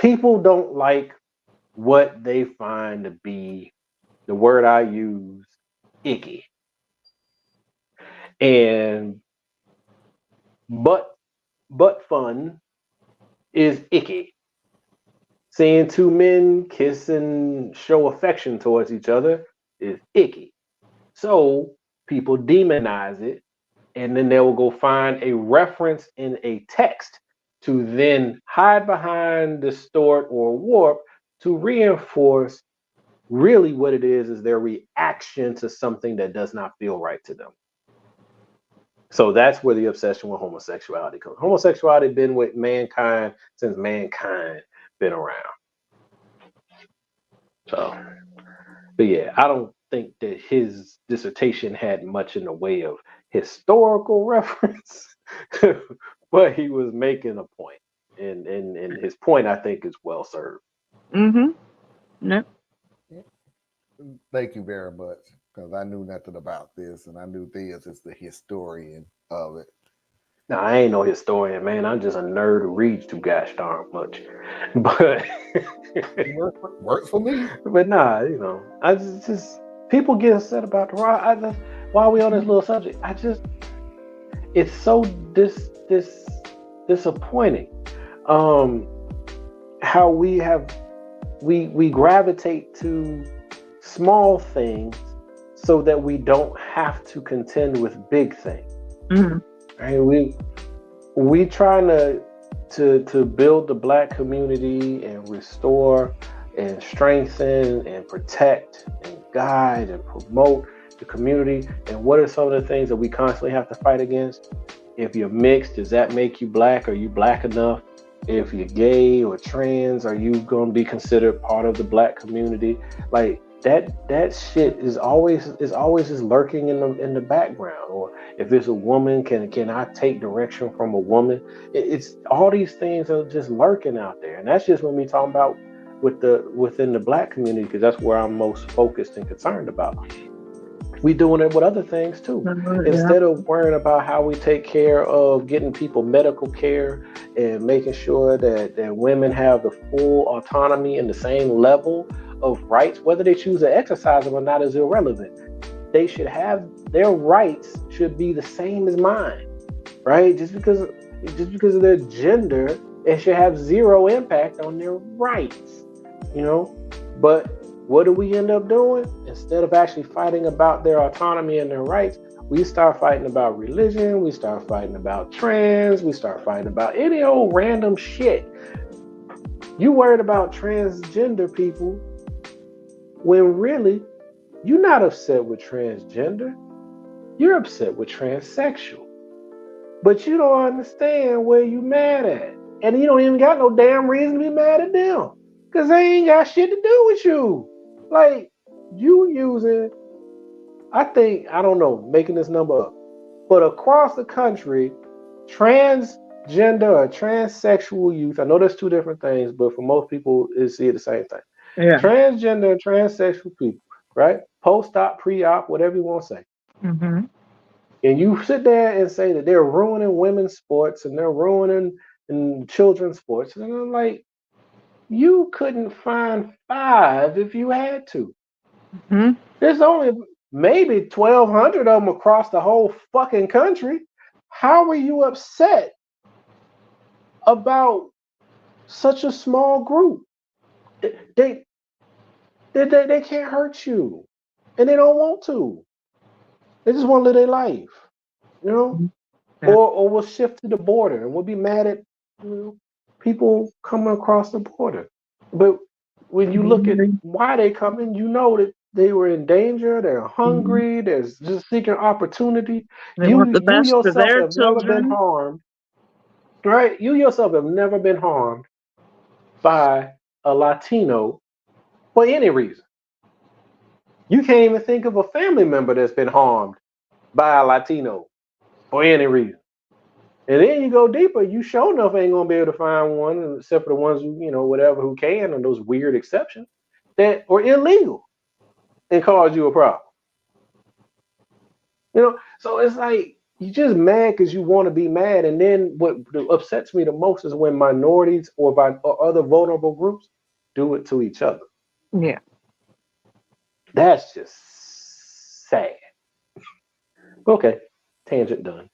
people don't like what they find to be the word I use, icky. And but fun is icky. Seeing two men kiss and show affection towards each other is icky. So people demonize it, and then they will go find a reference in a text to then hide behind, distort, or warp to reinforce really what it is their reaction to something that does not feel right to them. So that's where the obsession with homosexuality comes. Homosexuality been with mankind since mankind been around. So, but yeah, I don't think that his dissertation had much in the way of historical reference, but he was making a point, and his point I think is well served. Mm-hmm. Yep. Thank you very much, because I knew nothing about this, and I knew Theus is the historian of it. Now I ain't no historian, man. I'm just a nerd who reads too gosh darn much, but Works for me. but nah, I just people get upset about the raw. I just while we on this little subject, I just it's so disappointing. Um, how we gravitate to small things so that we don't have to contend with big things. Mm-hmm. Right? We trying to build the black community and restore and strengthen and protect and guide and promote the community. And what are some of the things that we constantly have to fight against? If you're mixed, does that make you black? Are you black enough? If you're gay or trans, are you going to be considered part of the black community? Like that shit is always just lurking in the background. Or if it's a woman, can I take direction from a woman? It's all these things are just lurking out there, and that's just when we talking about within the black community, because that's where I'm most focused and concerned about. We doing it with other things too. Yeah. Instead of worrying about how we take care of getting people medical care and making sure that women have the full autonomy and the same level of rights, whether they choose to exercise them or not is irrelevant. They should have their rights should be the same as mine, right? Just because of their gender, it should have zero impact on their rights, you know. But what do we end up doing? Instead of actually fighting about their autonomy and their rights, we start fighting about religion, we start fighting about trans, we start fighting about any old random shit. You worried about transgender people when really you're not upset with transgender, you're upset with transsexual. But you don't understand where you mad at. And you don't even got no damn reason to be mad at them. Because they ain't got shit to do with you. Like, you using, I think, I don't know, making this number up. But across the country, transgender or transsexual youth, I know there's two different things, but for most people, it see it the same thing. Yeah. Transgender and transsexual people, right? Post-op, pre-op, whatever you want to say. Mm-hmm. And you sit there and say that they're ruining women's sports and they're ruining children's sports. And I'm like, you couldn't find five if you had to. Mm-hmm. There's only maybe 1,200 of them across the whole fucking country. How are you upset about such a small group? They, they can't hurt you. And they don't want to. They just want to live their life, you know? Yeah. Or we'll shift to the border and we'll be mad at people coming across the border. But when you look at why they coming, you know that they were in danger, they're Mhm. hungry, they're just seeking opportunity. They You want the you best for yourself their have never been children. harmed, right? You yourself have never been harmed by a Latino for any reason. You can't even think of a family member that's been harmed by a Latino for any reason. And then you go deeper, you sure enough ain't gonna be able to find one, except for the ones who, whatever, who can, and those weird exceptions that are illegal and cause you a problem. So it's like you're just mad because you want to be mad. And then what upsets me the most is when minorities or other vulnerable groups do it to each other. Yeah. That's just sad. Okay, tangent done.